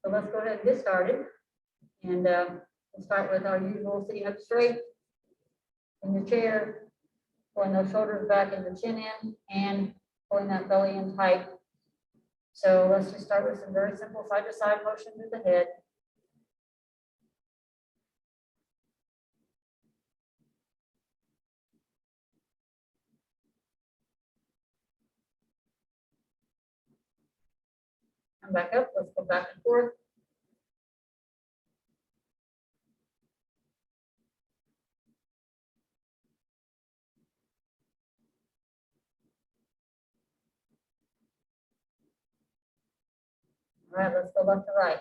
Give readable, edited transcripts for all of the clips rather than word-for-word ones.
So let's go ahead and get started. And we'll start with our usual sitting up straight in your chair, pulling those shoulders back and the chin in, and pulling that belly in tight. So let's just start with some very simple side to side motion with the head. Come back up, let's go back and forth. All right, let's go left to right.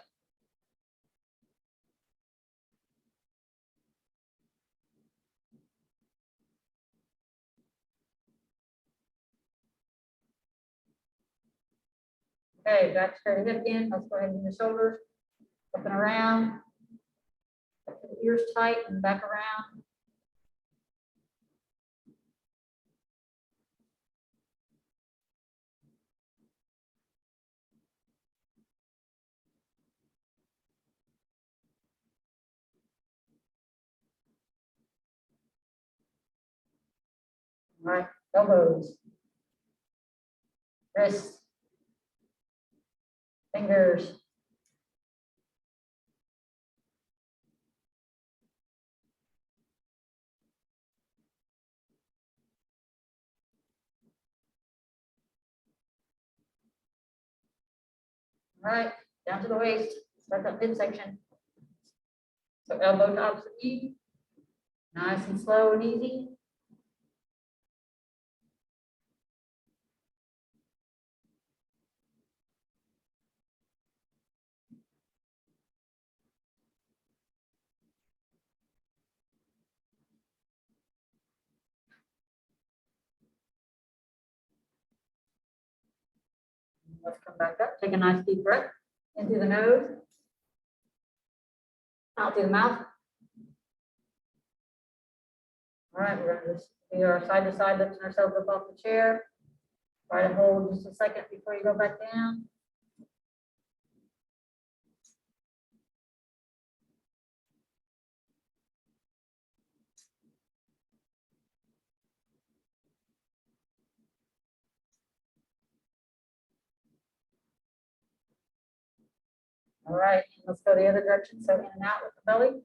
Okay, back straight hip in. Let's go ahead and do the shoulders. Up and around. Keep the ears tight and back around. All right, elbows, wrists, fingers. All right, down to the waist. Start that midsection. So elbow to opposite knee. Nice and slow and easy. Let's come back up. Take a nice deep breath in through the nose, out through the mouth. All right, we're going to just do our side to side, lifting ourselves up off the chair. Try to hold just a second before you go back down. All right, let's go the other direction. So in and out with the belly.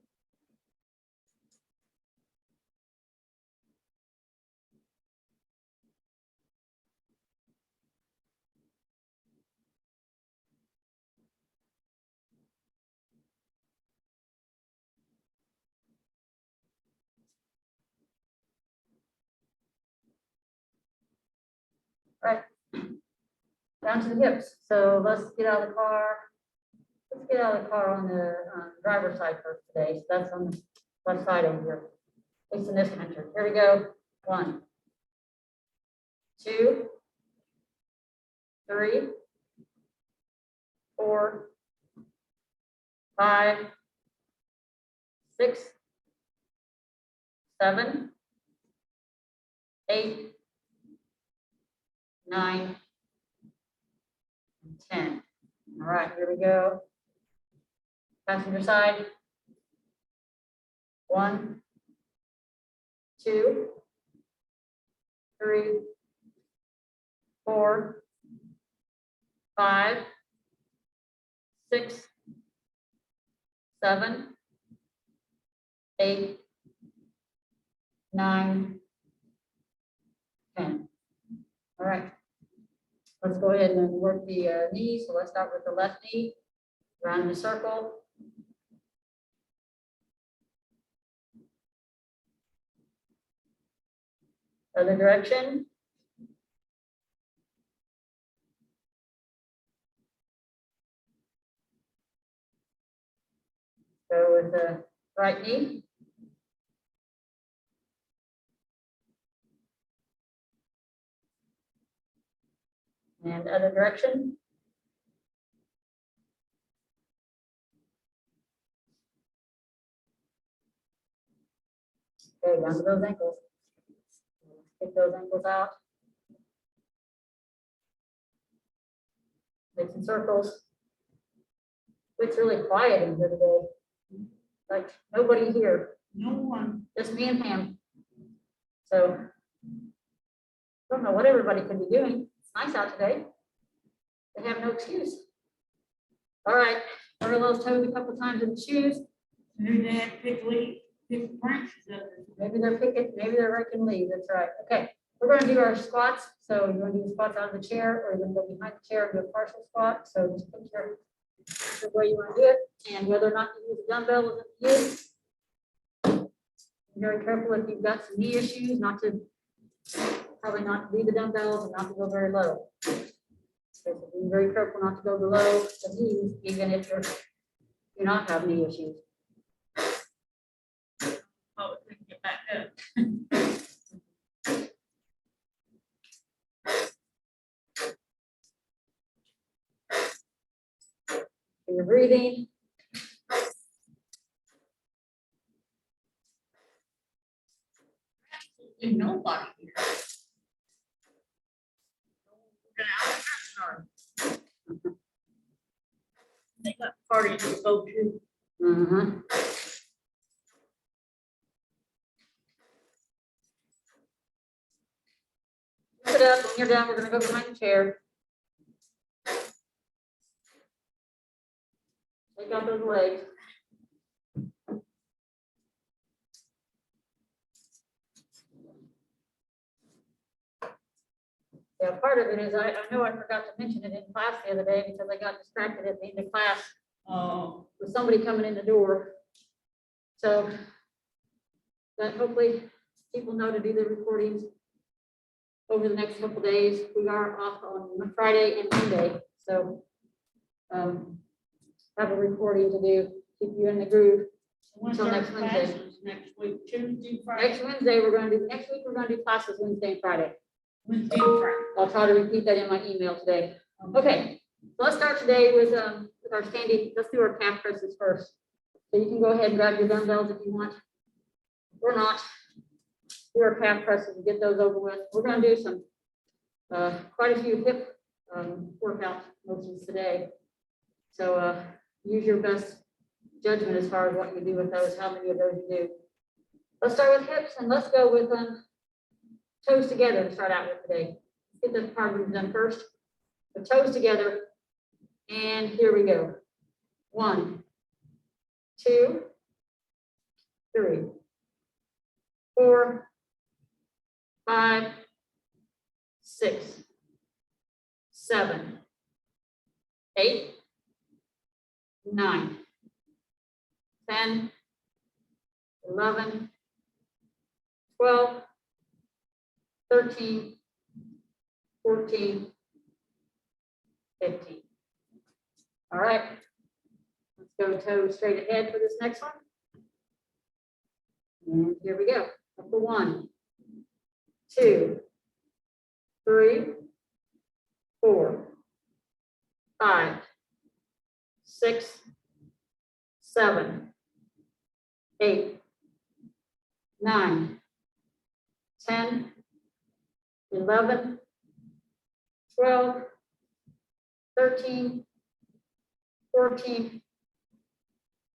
All right, down to the hips. So let's get out of the car. Let's get out of the car on the driver's side first today. So that's on the left side over here. At least in this picture. Here we go. 1, 2, 3, 4, 5, 6, 7, 8, 9, and 10. All right, here we go. Passenger side. 1, 2, 3, 4, 5, 6, 7, 8, 9, 10. All right. Let's go ahead and work the knees. So let's start with the left knee. Round the circle. Other direction. Go with the right knee. And other direction. Okay, down to those ankles. Kick those ankles out. Make some circles. It's really quiet in here today. Like nobody here, No one. just me and Pam. So don't know what everybody could be doing. It's nice out today. They have no excuse. All right, cover those toes a couple times in the shoes. Maybe they have pick branches up. Maybe they're picking, maybe they're raking leaves. That's right. Okay, we're gonna do our squats. So you want to do squats on the chair, or you're gonna go behind the chair and do a partial squat. So just pick the way you want to do it, and whether or not you use a dumbbell is up to you. Be very careful if you've got some knee issues, probably not to do the dumbbells and not to go very low. So be very careful not to go below the knees, even if you're not have knee issues. Oh, we can get back up. You're breathing. There's nobody here. We're gonna have a start. They got parties to go to. Lift it up. When you're done, we're gonna go behind the chair. Take out those legs. Yeah, part of it is I know I forgot to mention it in class the other day because I got distracted at the end of class with somebody coming in the door. So that hopefully people know to do the recordings over the next couple days. We are off on Friday and Monday, so have a recording to do, keep you in the groove. Until next Wednesday. Next week, Tuesday, Friday. Next Wednesday, next week, we're gonna do classes Wednesday and Friday. Wednesday and Friday. I'll try to repeat that in my email today. Okay, so let's start today with our standing. Let's do our calf presses first. So you can go ahead and grab your dumbbells if you want, or not. Do our calf presses and get those over with. We're going to do some quite a few hip workout motions today. So use your best judgment as far as what you do with those, how many of those you do. Let's start with hips, and let's go with toes together to start out with today. Get this part done first. The toes together, and here we go. 1, 2, 3, 4, 5, 6, 7, 8, 9, 10, 11, 12, 13, 14, 15. All right, let's go toes straight ahead for this next one. And here we go. Number 1, 2, 3, 4, 5, 6, 7, 8, 9, 10, 11, 12, 13, 14,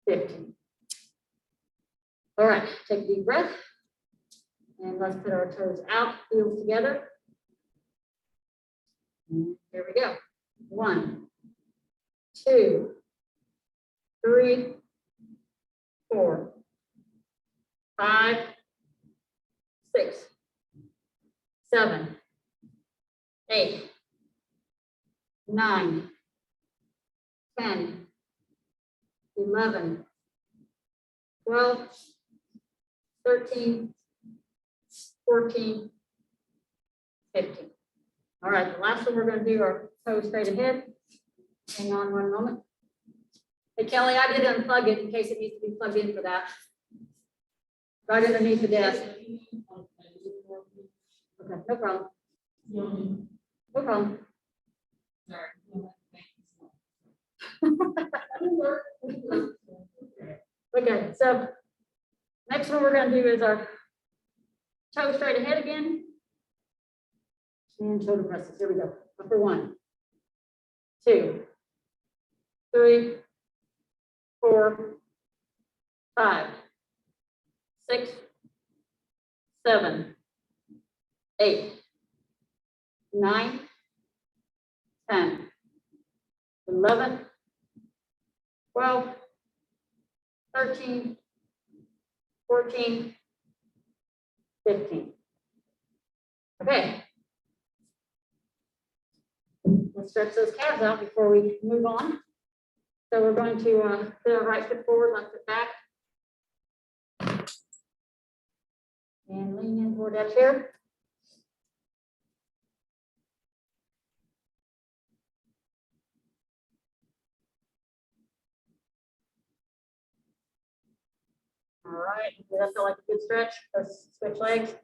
15. All right, take a deep breath. And let's put our toes out, heels together. And here we go. 1, 2, 3, 4, 5, 6, 7, 8, 9, 10, 11, 12, 13, 14, 15. All right, the last one we're going to do our toes straight ahead. Hang on one moment. Hey, Kelly, I did unplug it in case it needs to be plugged in for that. Right underneath the desk. Okay, no problem. No problem. Okay, so next one we're going to do is our toes straight ahead again. And shoulder presses. Here we go. Number 1, 2, 3, 4, 5, 6, 7, 8, 9, 10, 11, 12, 13, 14, 15. Okay. Let's stretch those calves out before we move on. So we're going to put our right foot forward, left foot back. And lean in toward that chair. All right, that felt like a good stretch. Let's switch legs.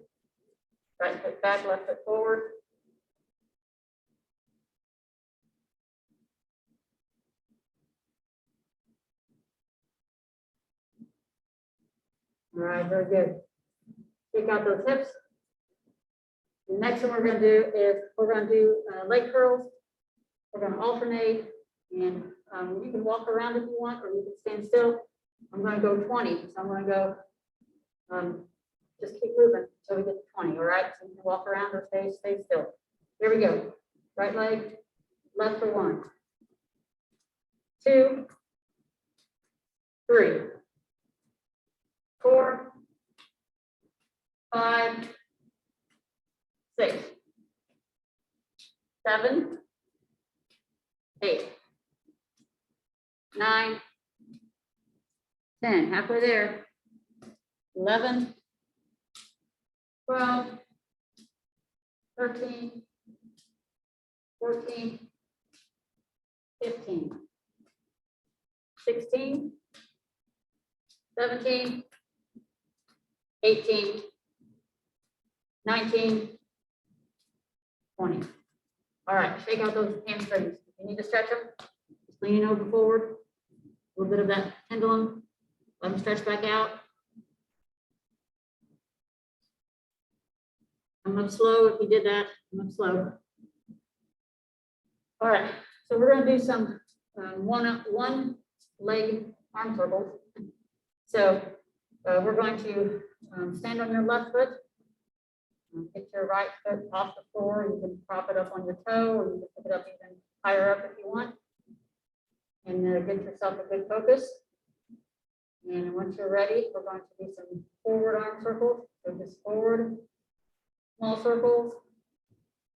Right foot back, left foot forward. All right, very good. Take out those hips. The next one we're going to do is we're going to do leg curls. We're going to alternate, and you can walk around if you want, or you can stand still. I'm going to go 20, so I'm going to go. Just keep moving until we get to 20. All right, so you can walk around or stay still. Here we go. Right leg, left for 1, 2, 3, 4, 5, 6, 7, 8, 9, 10, halfway there. 11, 12, 13, 14, 15, 16, 17, 18, 19, 20. All right, shake out those hamstrings. If you need to stretch them, just leaning over forward. A little bit of that pendulum. Let them stretch back out. Come up slow if you did that. Come up slow. All right, so we're going to do some one leg arm circles. So we're going to stand on your left foot. Get your right foot off the floor. You can prop it up on your toe, or you can pick it up even higher up if you want. And get yourself a good focus. And once you're ready, we're going to do some forward arm circles. So just forward, small circles.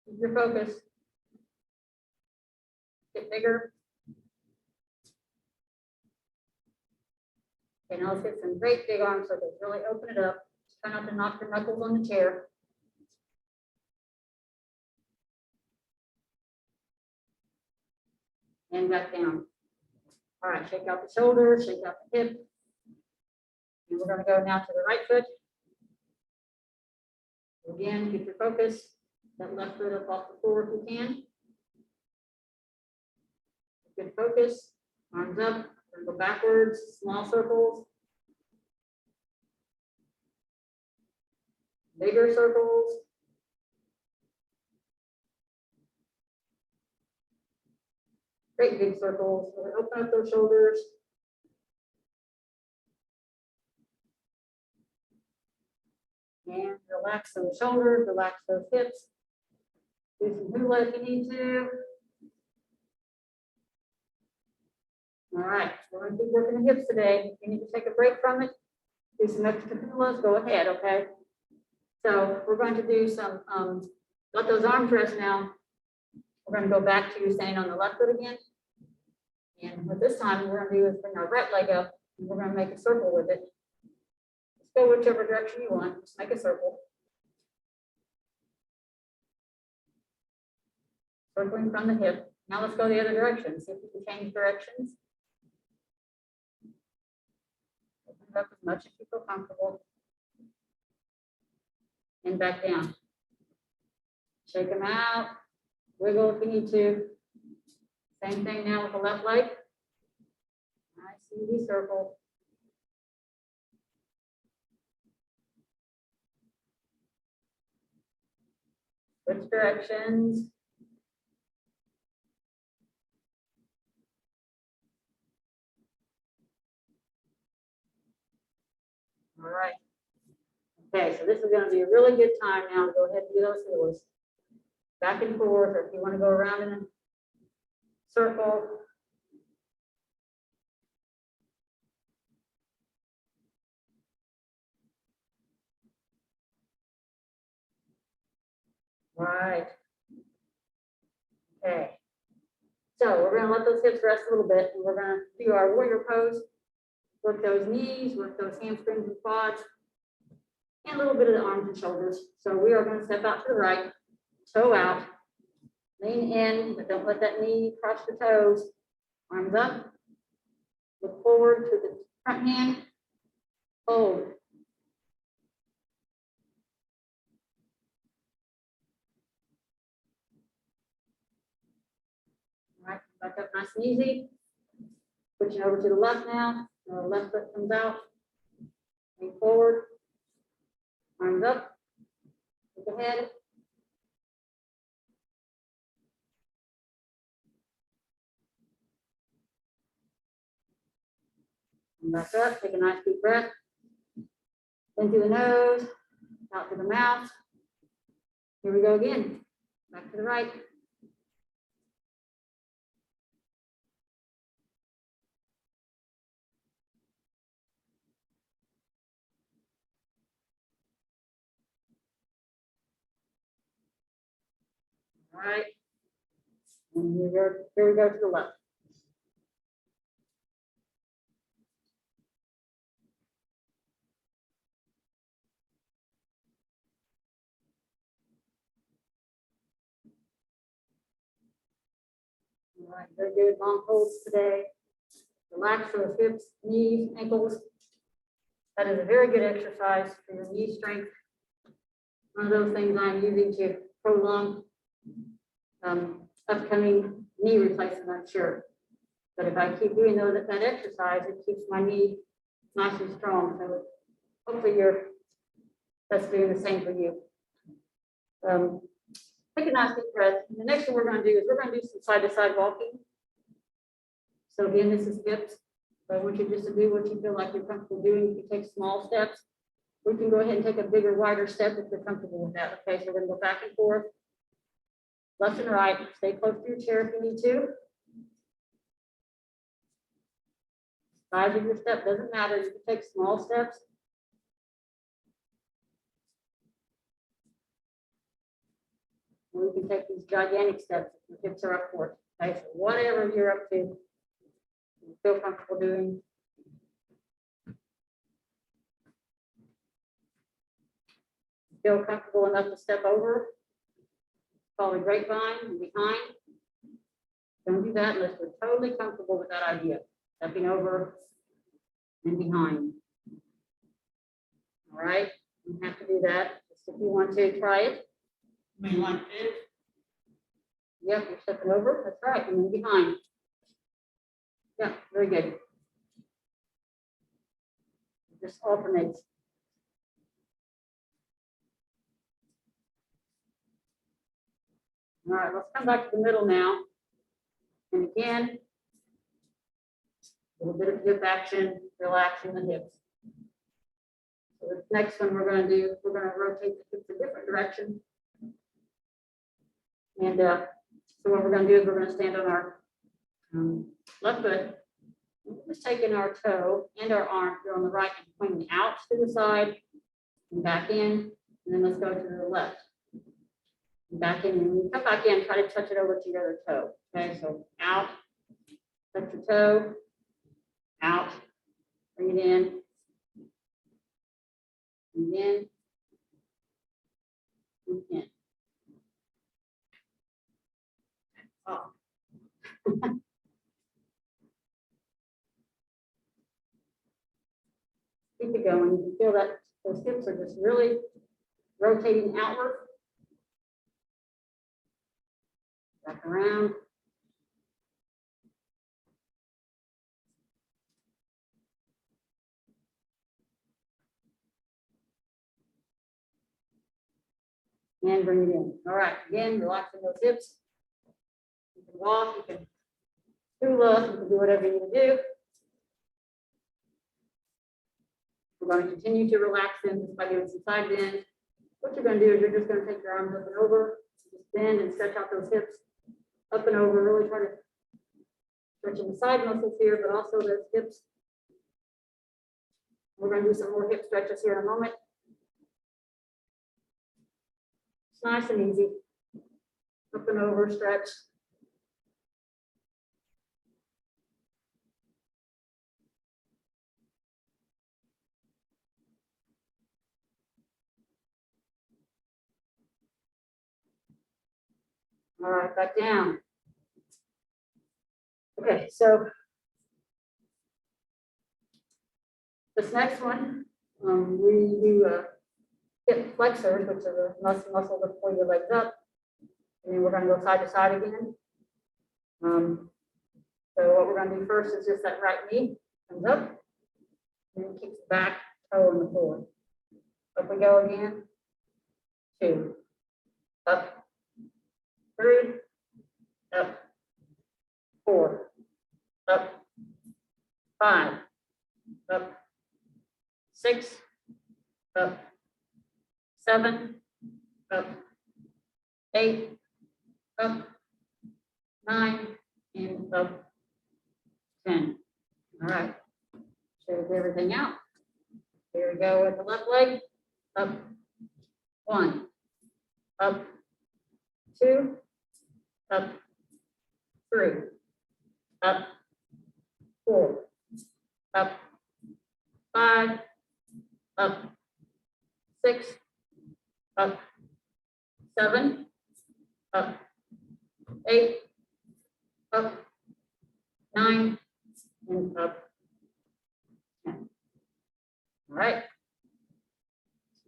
Keep your focus. Get bigger. Okay, now let's get some great big arm circles. Really open it up. Try not to knock your knuckles on the chair. And back down. All right, shake out the shoulders, shake out the hip. And we're going to go now to the right foot. Again, keep your focus. That left foot up off the floor if you can. Good focus. Arms up. We're going to go backwards, small circles. Bigger circles. Great big circles. We're going to open up those shoulders. And relax those shoulders, relax those hips. Do some hula if you need to. All right, we're going to keep working the hips today. If you need to take a break from it, do some extra hulas, go ahead, okay? So we're going to do some, let those arms rest now. We're going to go back to standing on the left foot again. And what this time we're going to do is bring our right leg up, and we're going to make a circle with it. Just go whichever direction you want, just make a circle. Circling from the hip. Now let's go the other direction. See if we can change directions. Open it up as much as you feel comfortable. And back down. Shake them out. Wiggle if you need to. Same thing now with the left leg. Nice easy circle. Switch directions. All right. Okay, so this is gonna be a really good time now to go ahead and do those heels. Back and forth, or if you wanna go around in a circle. Right. Okay. So we're gonna let those hips rest a little bit, and we're gonna do our warrior pose. Work those knees, work those hamstrings and quads, and a little bit of the arms and shoulders. So we are gonna step out to the right, toe out, lean in, but don't let that knee cross the toes. Arms up, look forward to the front hand, hold. All right, back up nice and easy. Switching over to the left now. The left foot comes out. Lean forward. Arms up. Look ahead. And back up. Take a nice deep breath. In through the nose, out through the mouth. Here we go again. Back to the right. All right. And here we go to the left. All right, very good. Long holds today. Relax those hips, knees, ankles. That is a very good exercise for your knee strength. One of those things I'm using to prolong upcoming knee replacement, I'm sure. But if I keep doing that exercise, it keeps my knee nice and strong. So hopefully that's doing the same for you. Take a nice deep breath. And the next one we're going to do is we're going to do some side-to-side walking. So again, this is hips. So I want you just to do what you feel like you're comfortable doing. If you take small steps, we can go ahead and take a bigger, wider step if you're comfortable with that. Okay, so we're going to go back and forth, left and right. Stay close to your chair if you need to. Size of your step doesn't matter. You can take small steps. Or you can take these gigantic steps if your hips are up for it. Okay, so whatever you're up to, you feel comfortable doing. Feel comfortable enough to step over. Follow the grapevine and behind. Don't do that unless you're totally comfortable with that idea. Stepping over and behind. All right, you have to do that. Just if you want to try it. I mean, like this. Yep, you're stepping over. That's right, and then behind. Yeah, very good. It just alternates. All right, let's come back to the middle now. And again, a little bit of hip action, relaxing the hips. So the next one we're going to do, we're going to rotate the hips a different direction. And so what we're going to do is we're going to stand on our left foot. We're just taking our toe and our arm here on the right and pointing out to the side and back in. And then let's go to the left. And back in. And when you come back in, try to touch it over to your other toe. Okay, so out, touch your toe, out, bring it in, and in, and in. Oh. Keep it going. You can feel that those hips are just really rotating outward. Back around. And bring it in. All right, again, relaxing those hips. You can walk, you can hula, you can do whatever you need to do. We're going to continue to relax them just by doing some side bends. What you're going to do is you're just going to take your arms up and over, just bend and stretch out those hips up and over. Really try to stretching the side muscles here, but also those hips. We're going to do some more hip stretches here in a moment. It's nice and easy. Up and over, stretch. All right, back down. Okay, so this next one, we do hip flexors, which are the muscle to pull your legs up. And then we're going to go side to side again. So what we're going to do first is just that right knee comes up and then kicks the back toe on the floor. Up we go again. 2, up, 3, up, 4, up, 5, up, 6, up, 7, up, 8, up, 9, and up, 10. All right. Shake everything out. Here we go with the left leg. Up, 1, up, 2, up, 3, up, 4, up, 5, up, 6, up, 7, up, 8, up, 9, and up, 10. All right.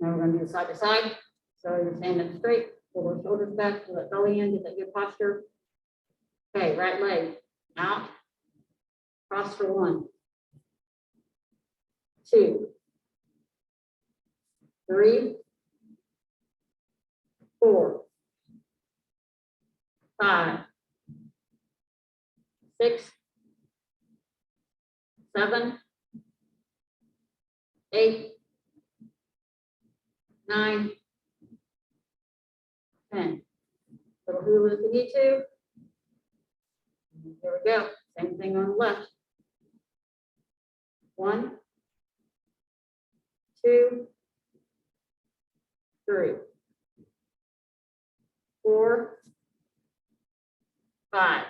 Now we're going to do side to side. So you're standing up straight, pull those shoulders back, pull that belly in, get that good posture. Okay, right leg out, cross for 1, 2, 3, 4, 5, 6, 7, 8, 9, 10. Little hula if you need to. Here we go. Same thing on the left. 1, 2, 3, 4, 5,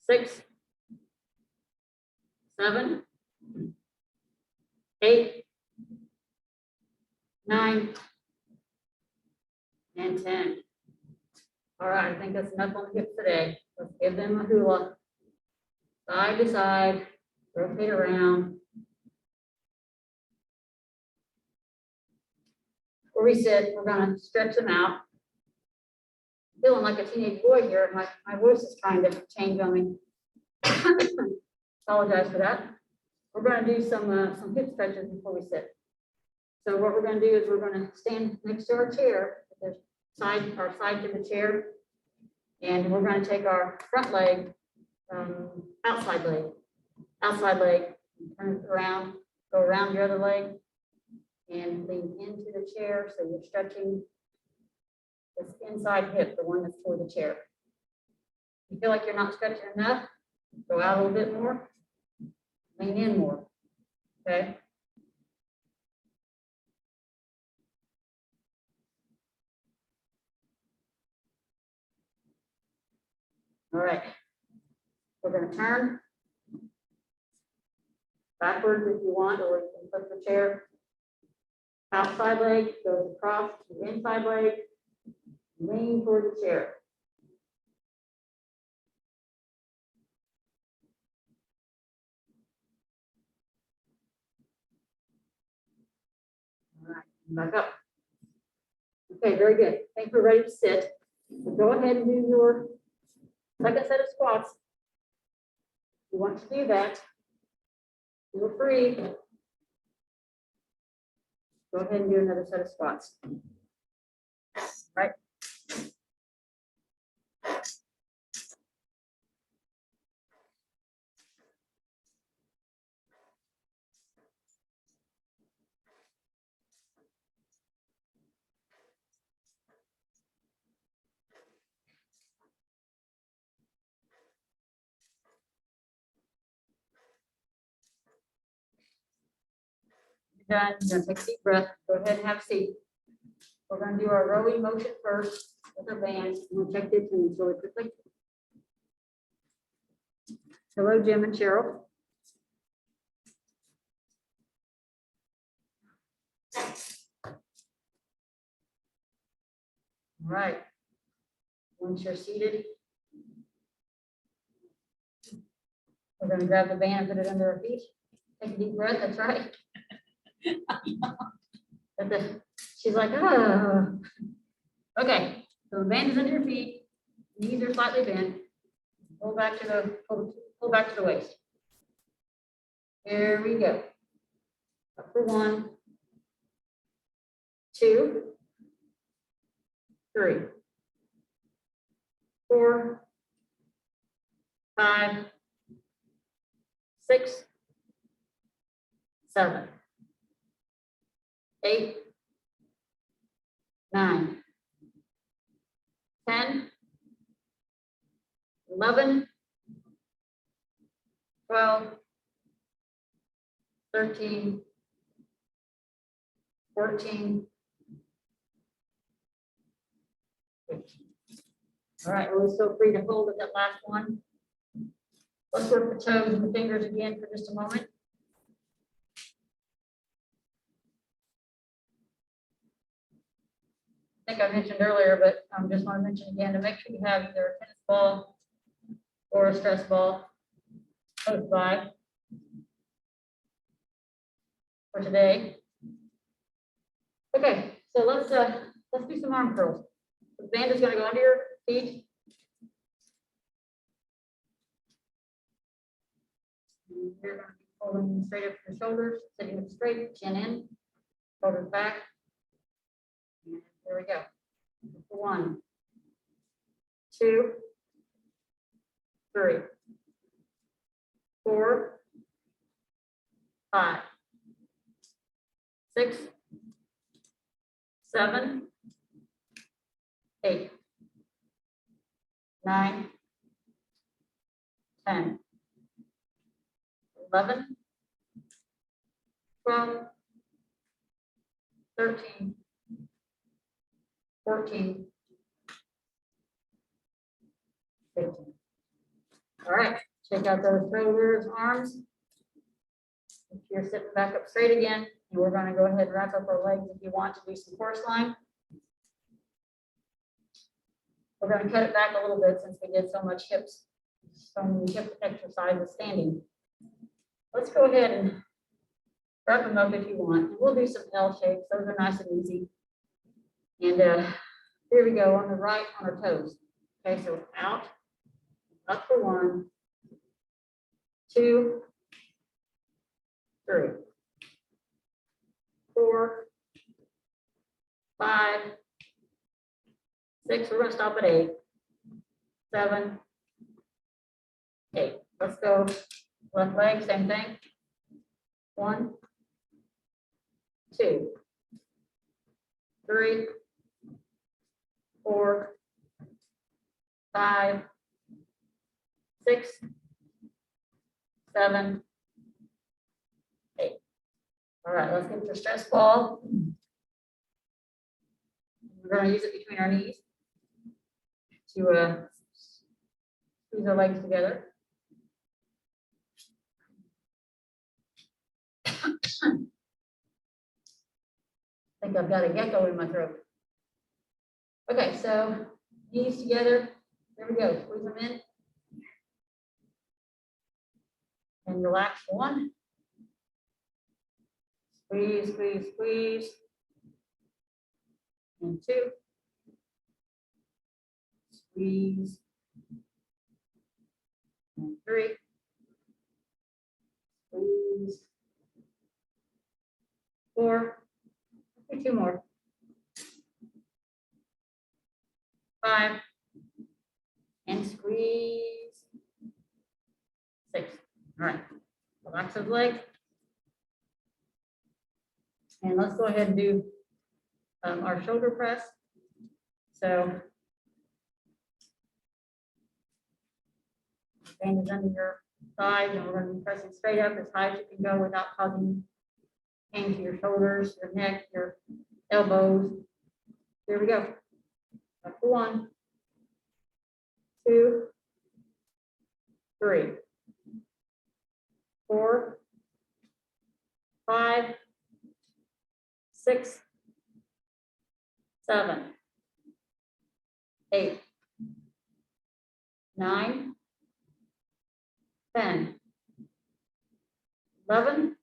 6, 7, 8, 9, and 10. All right, I think that's enough on the hips today. Let's give them a hula. Side to side, rotate around. Where we sit, we're gonna stretch them out. Feeling like a teenage boy here. My voice is trying to change on me. Apologize for that. We're gonna do some hip stretches before we sit. So what we're gonna do is we're gonna stand next to our chair, the side to the chair, and we're gonna take our front leg, outside leg, turn it around, go around your other leg, and lean into the chair. So you're stretching this inside hip, the one that's toward the chair. If you feel like you're not stretching enough, go out a little bit more, lean in more, okay? All right, we're gonna turn backwards if you want, or you can flip the chair. Outside leg goes across to the inside leg, lean toward the chair. All right, back up. Okay, very good. I think we're ready to sit. So go ahead and do your second set of squats. If you want to do that, feel free. Go ahead and do another set of squats. Right. you're done, you're gonna take a deep breath, go ahead and have a seat. We're gonna do our rowing motion first with our band. We'll check the tunes really quickly. Hello, Jim and Cheryl. All right. Once you're seated, we're going to grab the band and put it under our feet. Take a deep breath. That's right. She's like, oh. Okay. So the band is under your feet. Knees are slightly bent. Pull back to the waist. Here we go. Up for 1, 2, 3, 4, 5, 6, 7, 8, 9, 10, 11, 12, 13, 14, 15. All right, always feel free to hold at that last one. Let's work the toes and the fingers again for just a moment. I think I mentioned earlier, but I just want to mention again to make sure you have either a tennis ball or a stress ball close by for today. Okay, so let's do some arm curls. The band is going to go under your feet. And you're going to be pulling straight up your shoulders, sitting up straight, chin in, shoulders back. And there we go. 1, 2, 3, 4, 5, 6, 7, 8, 9, 10, 11, 12, 13, 14, 15. All right, check out those shoulders, arms. If you're sitting back up straight again, and we're going to go ahead and wrap up our legs if you want to do some horse line. We're going to cut it back a little bit since we did so many hip exercises standing. Let's go ahead and wrap them up if you want. We'll do some L shapes. Those are nice and easy. And here we go on the right on our toes. Okay, so out, up for 1, 2, 3, 4, 5, 6. We're going to stop at 8, 7, 8. Let's go left leg, same thing. 1, 2, 3, 4, 5, 6, 7, 8. All right, let's get your stress ball. We're going to use it between our knees to squeeze our legs together. I think I've got a gecko in my throat. Okay, so knees together. There we go. Squeeze them in. And relax for 1. Squeeze, squeeze, squeeze. And 2. Squeeze. And 3. Squeeze. 4. 2 more. 5. And squeeze. 6. All right. Relax those legs. And let's go ahead and do our shoulder press. So band is under your thigh, and we're going to be pressing straight up as high as you can go without causing hang to your shoulders, your neck, your elbows. Here we go. Up to 1, 2, 3, 4, 5, 6, 7, 8, 9, 10, 11,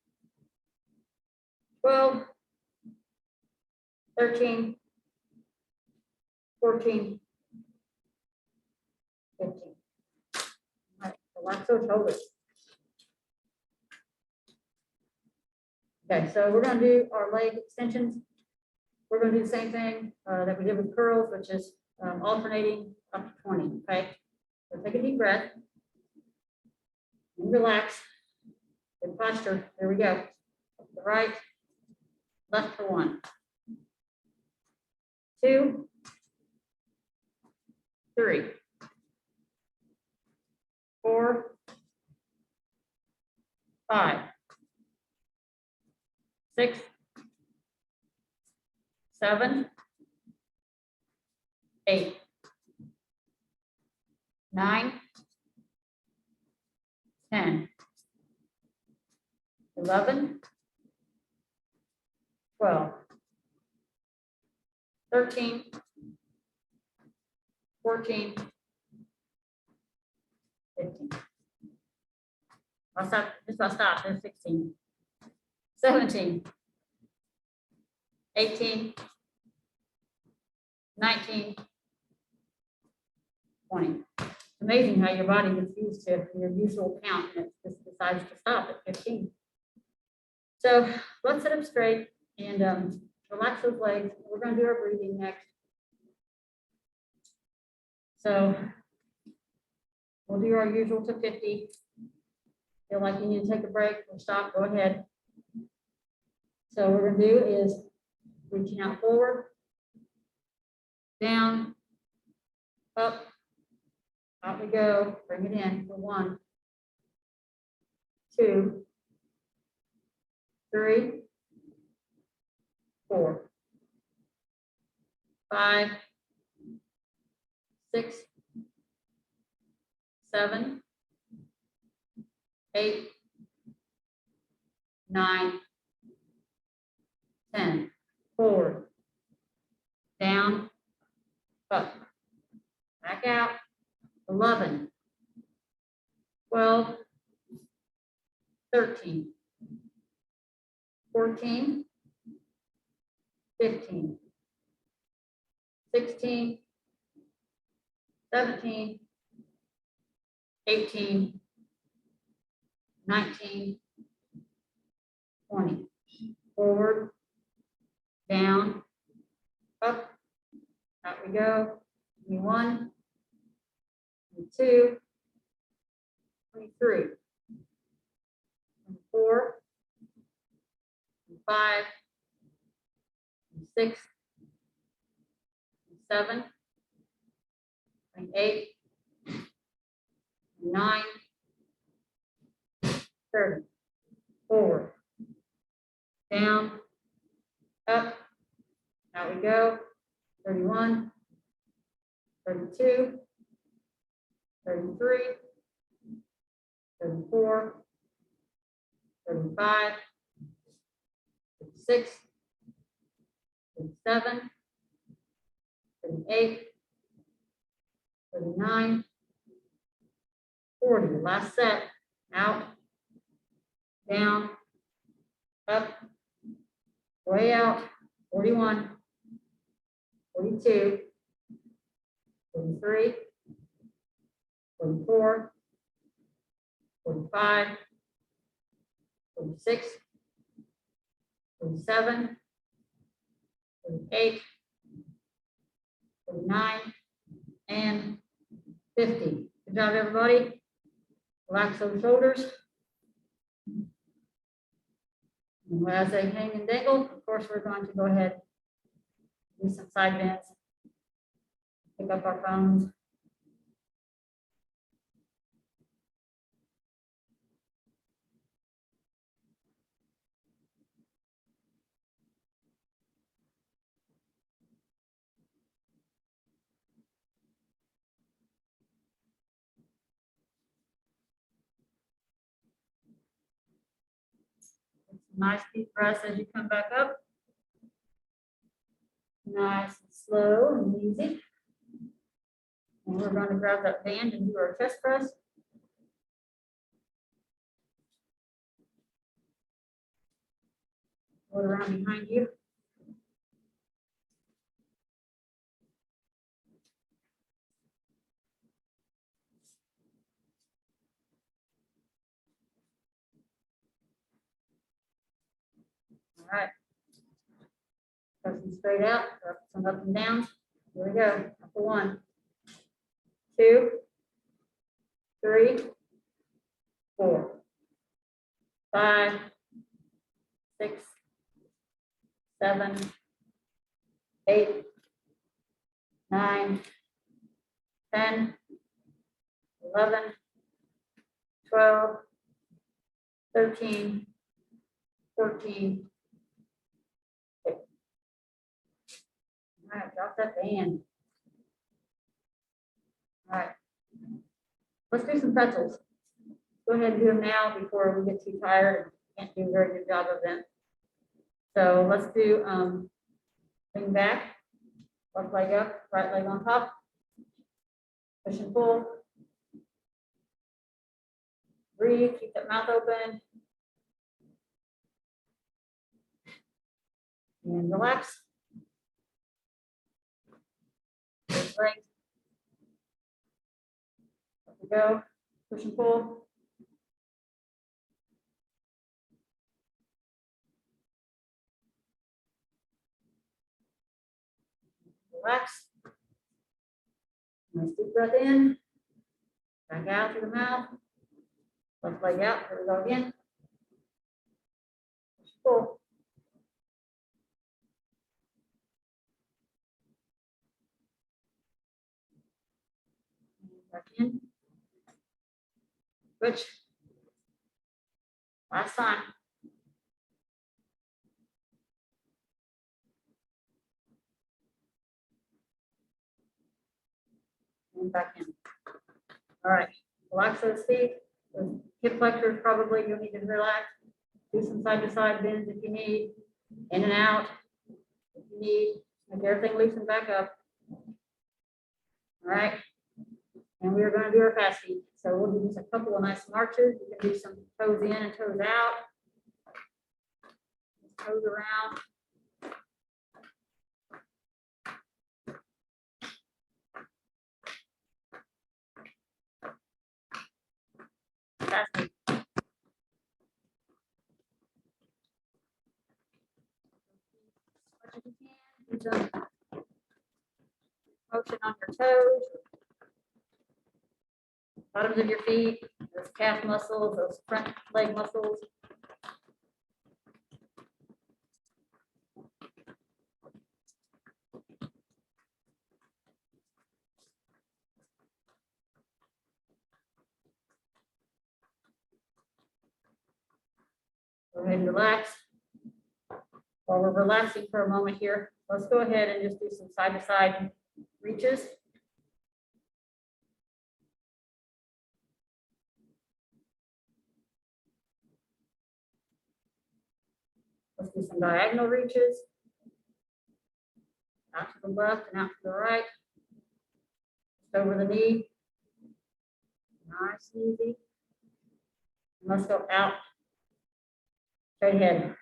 12, 13, 14, 15. All right, relax those shoulders. Okay, so we're gonna do our leg extensions. We're gonna do the same thing that we did with curls, which is alternating up to 20, okay? So take a deep breath. And relax. Good posture. Here we go. Up to the right, left for 1, 2, 3, 4, 5, 6, 7, 8, 9, 10, 11, 12, 13, 14, 15. I'll stop, there's 16, 17, 18, 19, 20. It's amazing how your body gets used to your usual count and it just decides to stop at 15. So let's sit up straight and relax those legs. We're going to do our breathing next. So we'll do our usual to 50. Feel like you need to take a break or stop, go ahead. So what we're going to do is reaching out forward, down, up, out we go. Bring it in for 1, 2, 3, 4, 5, 6, 7, 8, 9, 10. Forward, down, up, back out. 11, 12, 13, 14, 15, 16, 17, 18, 19, 20. Forward, down, up, out we go. 21, 22, 23, 24, 25, 26, 27, 28, 29, 30. Forward, down, up, out we go. 31, 32, 33, 34, 35, 36, 37, 38, 39, 40. Last set. Out, down, up, way out. 41, 42, 43, 44, 45, 46, 47, 48, 49, and 50. Good job, everybody. Relax those shoulders. And as they hang and dangle, of course, we're going to go ahead and do some side bends. Pick up our phones. Nice deep breaths as you come back up. Nice and slow and easy. And we're going to grab that band and do our chest press. Go around behind you. All right. Pressing straight out, some up and down. Here we go. Up for 1, 2, 3, 4, 5, 6, 7, 8, 9, 10, 11, 12, 13, 14. All right, drop that band. All right. Let's do some pretzels. Go ahead and do them now before we get too tired and can't do a very good job of them. So let's do lean back, left leg up, right leg on top. Push and pull. Breathe, keep that mouth open. And relax. Leg. Up we go. Push and pull. Relax. Nice deep breath in. Back out through the mouth. Left leg out. Here we go again. Push, pull. Back in. Switch. Last time. And back in. All right. Relax those feet. Those hip flexors probably you'll need to relax. Do some side to side bends if you need. In and out if you need. Make everything loosen back up. All right. And we are going to do our fast feet. So we'll do just a couple of nice marches. You can do some toes in and toes out. Toes around. Fast feet. As much as you can. Do some motion on your toes. Bottoms of your feet, those calf muscles, those front leg muscles. Go ahead and relax. While we're relaxing for a moment here, let's go ahead and just do some side to side reaches. Let's do some diagonal reaches. Out to the left and out to the right. Just over the knee. Nice and easy. And let's go out. Straight ahead.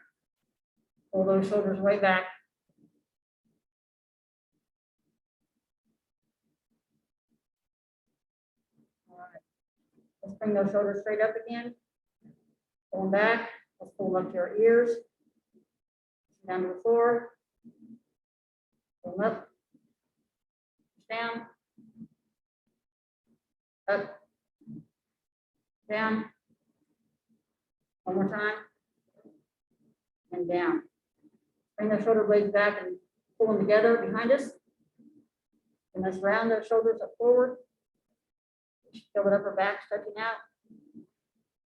Pull those shoulders way back. All right. Let's bring those shoulders straight up again. Pull them back. Let's pull up to our ears. Down to the floor. Pull them up. Down. Up. Down. One more time. And down. Bring the shoulder blades back and pull them together behind us. And let's round those shoulders up forward. Feel the upper back stretching out.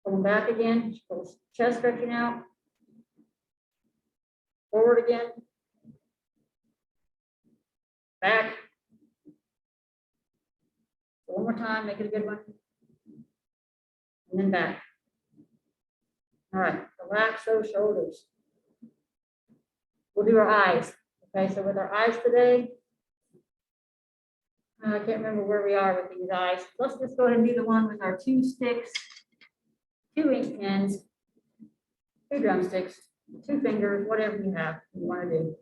Pull them back again. Pull the chest stretching out. Forward again. Back. One more time, make it a good one. And then back. All right, Relax those shoulders. We'll do our eyes. Okay, so with our eyes today, I can't remember where we are with these eyes. Let's just go ahead and do the one with our 2 sticks, 2 ink pens, 2 drumsticks, 2 fingers, whatever you have you want to do.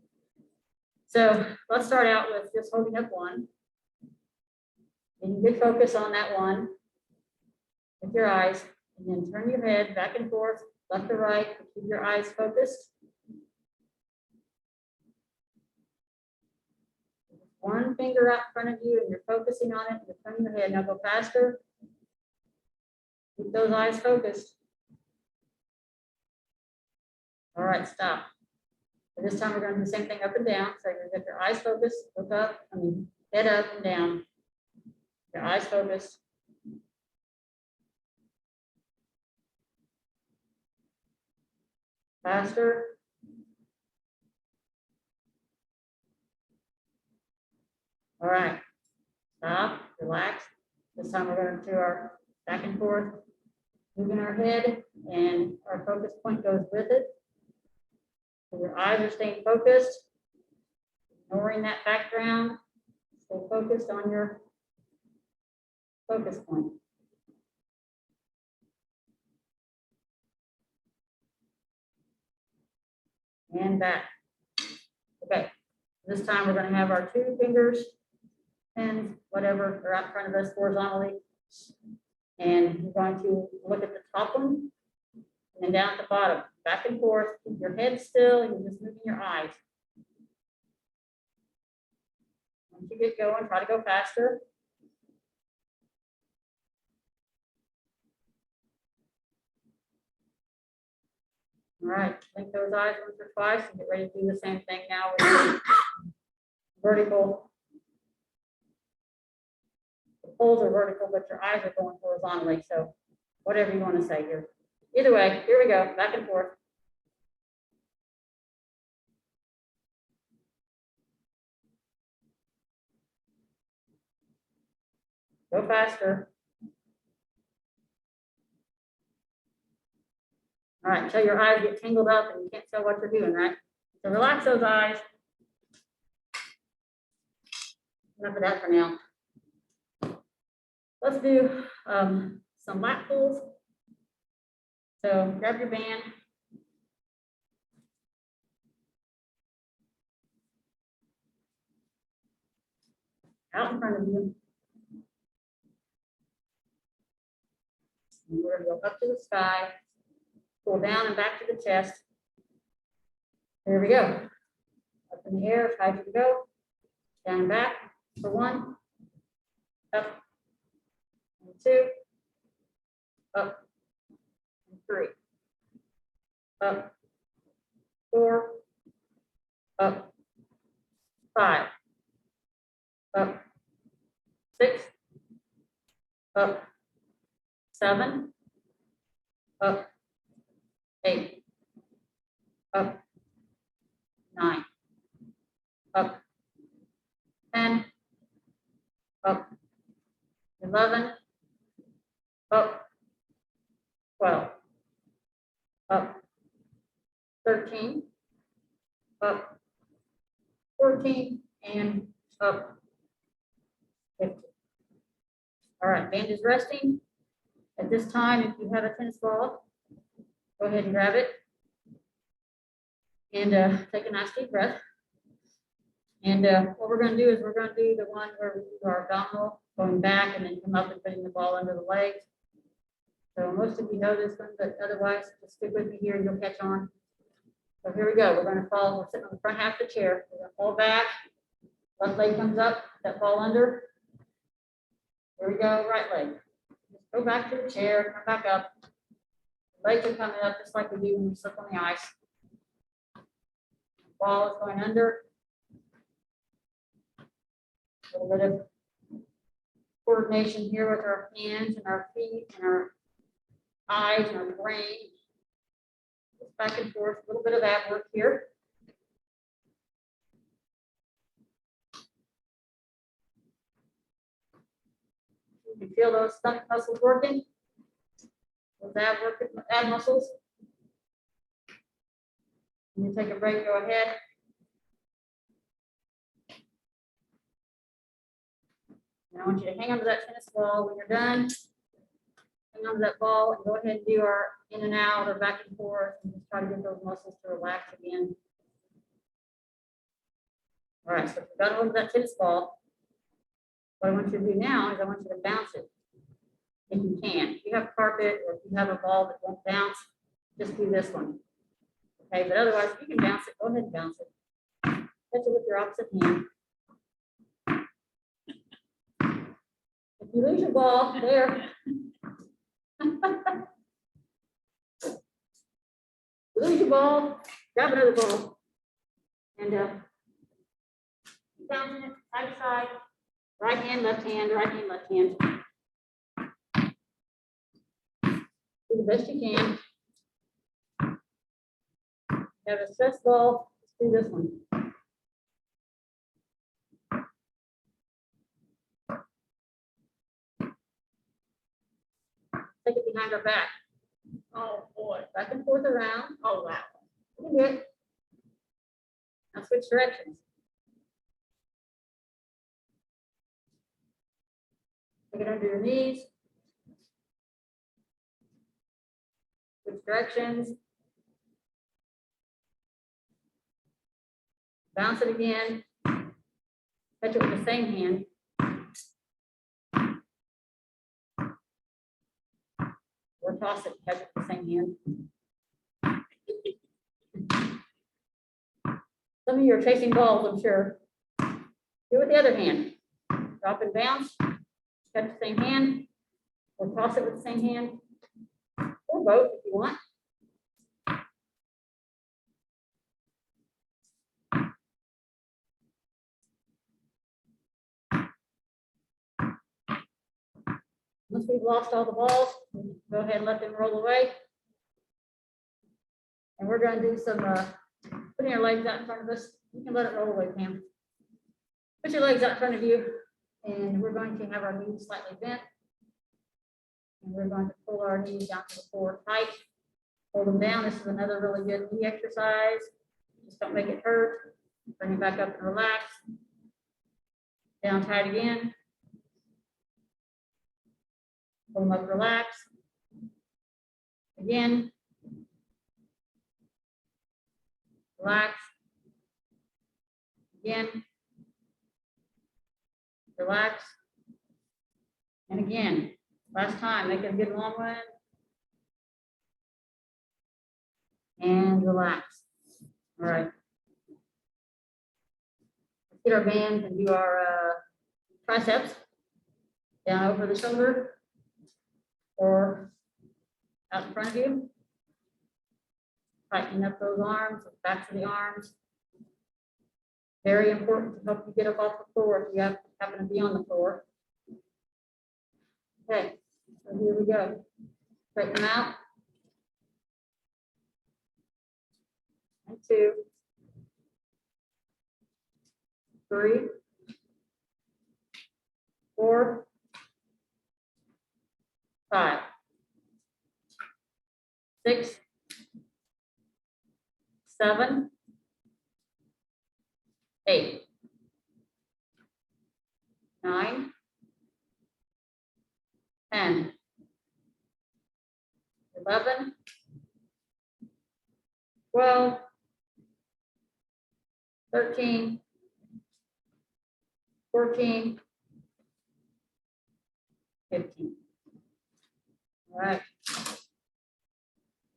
So let's start out with just holding up one. And you get focus on that one with your eyes, and then turn your head back and forth, left to right, keep your eyes focused. One finger out in front of you and you're focusing on it, you're turning your head. Now go faster. Keep those eyes focused. All right, stop. So this time we're going to do the same thing up and down. So you're going to get your eyes focused, look up, head up and down. Your eyes focused. Faster. All right, stop, relax. This time we're going to do our back and forth, moving our head, and our focus point goes with it. So your eyes are staying focused, ignoring that background. Stay focused on your focus point. And back. Okay, this time we're going to have our 2 fingers, pens, whatever, are out in front of us horizontally. And you're going to look at the top one and then down at the bottom, back and forth. Keep your head still, you're just moving your eyes. Once you get going, try to go faster. All right, blink those eyes once or twice and get ready to do the same thing now with the vertical. The poles are vertical, but your eyes are going horizontally. So whatever you want to say here. Either way, here we go, back and forth. Go faster. All right, until your eyes get tangled up and you can't tell what you're doing, right? So relax those eyes. Enough of that for now. Let's do some lat pulls. So grab your band. Out in front of you. And we're going to go up to the sky, pull down and back to the chest. There we go. Up in the air, as high as you can go. Down and back for 1. Up. And 2. Up. And 3. Up. 4. Up. 5. Up. 6. Up. 7. Up. 8. Up. 9. Up. 10. Up. 11. Up. 12. Up. 13. Up. 14. And up. 15. All right, band is resting. At this time, if you have a tennis ball, go ahead and grab it. And take a nice deep breath. And what we're going to do is we're going to do the one where we do our abdominal, going back and then come up and putting the ball under the legs. So most of you know this one, but otherwise, just stick with me here and you'll catch on. So here we go. We're going to fall. We're sitting on the front half of the chair. We're going to fall back. Left leg comes up. That ball under. Here we go. Right leg. Just go back to the chair. Come back up. Legs are coming up just like we do when we slip on the ice. Ball is going under. A little bit of coordination here with our hands and our feet and our eyes and our brain. Just back and forth, a little bit of ab work here. You can feel those stomach muscles working. Those ab muscles. When you take a break, go ahead. And I want you to hang onto that tennis ball when you're done. Hang onto that ball and go ahead and do our in and out or back and forth and just try to get those muscles to relax again. All right, so if you've got hold of that tennis ball, what I want you to do now is I want you to bounce it if you can. If you have carpet or if you have a ball that won't bounce, just do this one. Okay, but otherwise, if you can bounce it, go ahead and bounce it. Touch it with your opposite hand. If you lose your ball, there. Lose your ball, grab another ball, and keep bouncing it side to side. Right hand, left hand, right hand, left hand. Do the best you can. You have a stress ball, let's do this one. Take it behind our back. Oh boy, back and forth around. Oh wow. You can do it. Now switch directions. Take it under your knees. Switch directions. Bounce it again. Touch it with the same hand. Or toss it, touch it with the same hand. Some of you are chasing balls, I'm sure. Do it with the other hand. Drop and bounce. Touch the same hand. Or toss it with the same hand. Or both if you want. Once we've lost all the balls, go ahead and let them roll away. And we're going to do some putting your legs out in front of us. You can let it roll away, Pam. Put your legs out in front of you, and we're going to have our knees slightly bent. And we're going to pull our knees down to the floor tight. Hold them down. This is another really good knee exercise. Just don't make it hurt. Bring it back up and relax. Down tight again. Pull them up, relax. Again. Relax. Again. Relax. And again. Last time, make it a good long one. And relax. All right. Let's get our bands and do our triceps down over the shoulder or out in front of you. Tighten up those arms, backs of the arms. Very important to help you get up off the floor if you happen to be on the floor. Okay, so here we go. Straighten them out. And 2, 3, 4, 5, 6, 7, 8, 9, 10, 11, 12, 13, 14, 15. All right.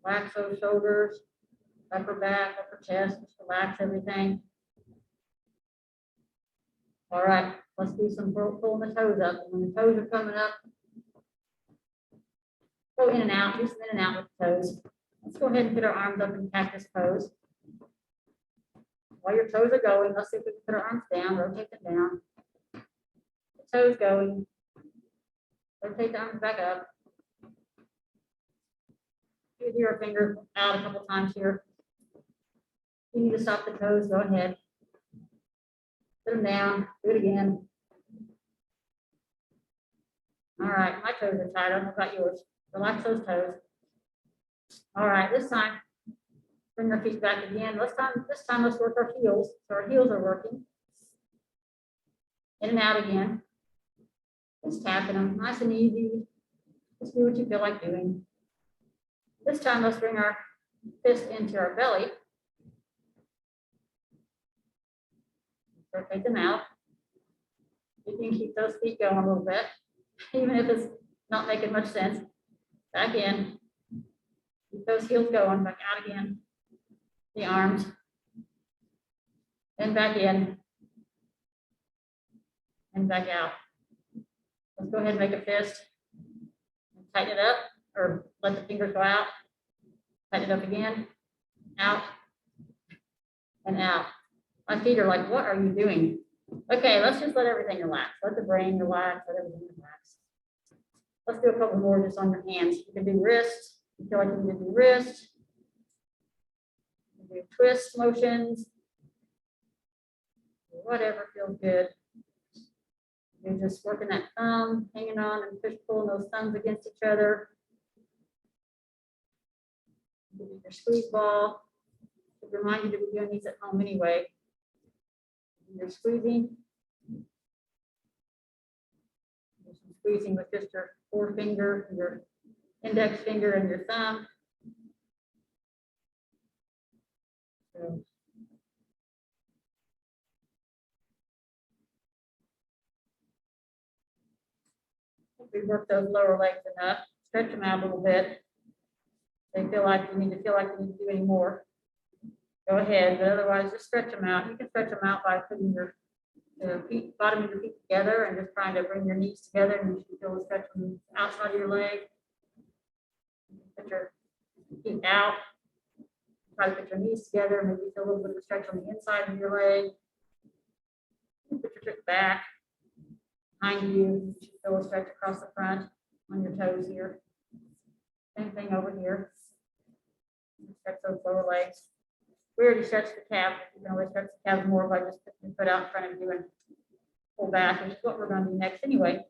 Relax those shoulders, upper back, upper chest, just relax everything. All right, let's do some pulling the toes up. And when the toes are coming up, go in and out, do some in and out with the toes. Let's go ahead and put our arms up in cactus pose. While your toes are going, let's see if we can put our arms down, rotate them down. The toes going. Rotate the arms back up. You can do your finger out a couple times here. You need to stop the toes, go ahead. Put them down, do it again. All right, my toes are tight. I don't know about yours. Relax those toes. All right, this time, Bring our feet back again. This time let's work our heels. So our heels are working. In and out again. Just tapping them, nice and easy. Just do what you feel like doing. This time let's bring our fist into our belly. Rotate them out. You can keep those feet going a little bit, even if it's not making much sense. Back in. Keep those heels going, back out again. The arms. And back in. And back out. Let's go ahead and make a fist. Tighten it up, or let the fingers go out. Tighten it up again. Out. And out. My feet are like, what are you doing? Okay, let's just let everything relax. Let the brain relax, let everything relax. Let's do a couple more just on your hands. You can do wrist. You feel like you need to do wrist. You can do twist motions. Whatever feels good. You're just working that thumb, hanging on and push pulling those thumbs against each other. Your squeeze ball. To remind you to be doing these at home anyway. You're squeezing. There's some squeezing with just your forefinger, your index finger, and your thumb. So, if we work those lower legs enough, stretch them out a little bit. They feel like you need to do any more. Go ahead, but otherwise just stretch them out. You can stretch them out by putting your feet, bottom of your feet together and just trying to bring your knees together, and you should feel the stretch from the outside of your leg. Put your feet out. Try to put your knees together, maybe feel a little bit of stretch on the inside of your leg. Put your foot back behind you. You should feel a stretch across the front on your toes here. Same thing over here. Stretch those lower legs. We already stretched the calf. You can always stretch the calf more by just putting your foot out in front of you and pull back, which is what we're going to do next anyway.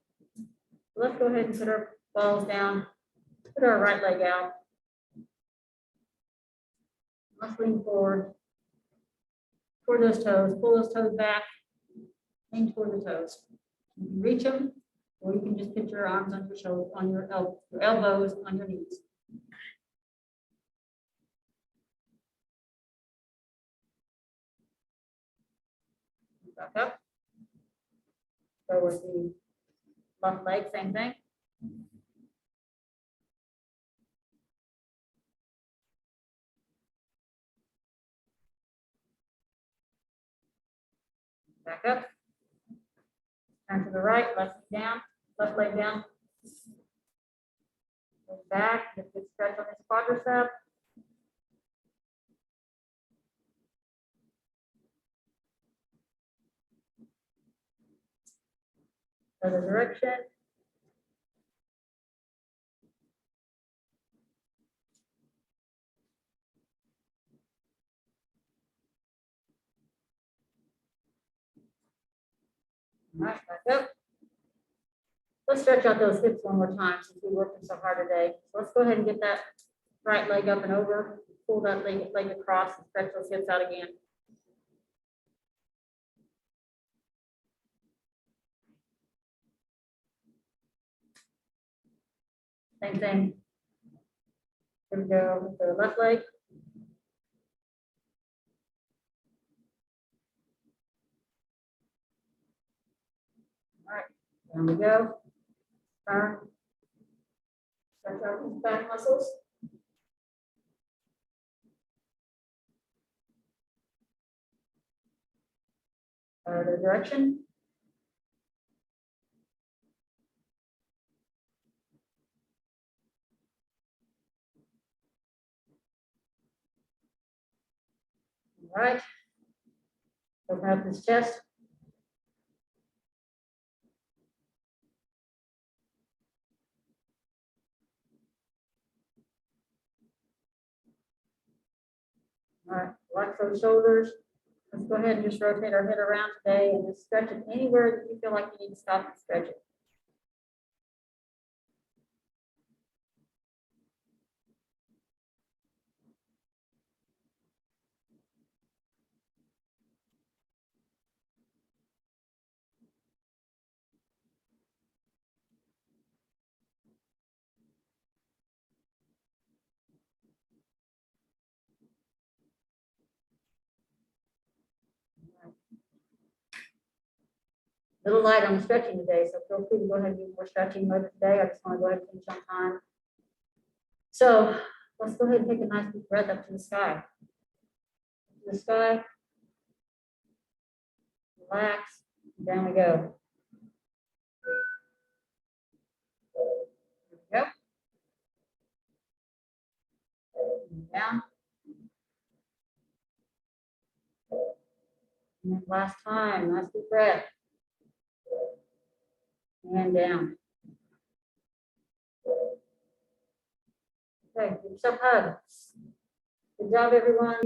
So let's go ahead and put our balls down. Put our right leg out. Let's lean forward. Toward those toes. Pull those toes back. Lean toward the toes. You can reach them, or you can just put your arms on your shoulder, on your elbows, on your knees. Back up. Go with the left leg, same thing. Back up. Turn to the right, left knee down, left leg down. Go back, get a good stretch on this quadricep. Other direction. All right, back up. Let's stretch out those hips one more time since we're working so hard today. So let's go ahead and get that right leg up and over. Pull that leg across and stretch those hips out again. Same thing. Here we go with the left leg. All right, down we go. Turn. Stretch out these back muscles. Other direction. All right. Open up this chest. All right, relax those shoulders. Let's go ahead and just rotate our head around today and just stretch it anywhere that you feel like you need to stop and stretch it. little light on stretching today, so feel free to go ahead and do more stretching later today. I just want to go ahead and finish on time. So let's go ahead and take a nice deep breath up to the sky. To the sky. Relax. Down we go. There we go. Down. And then last time, nice deep breath. And down. Okay, give yourself a hug. Good job, everyone.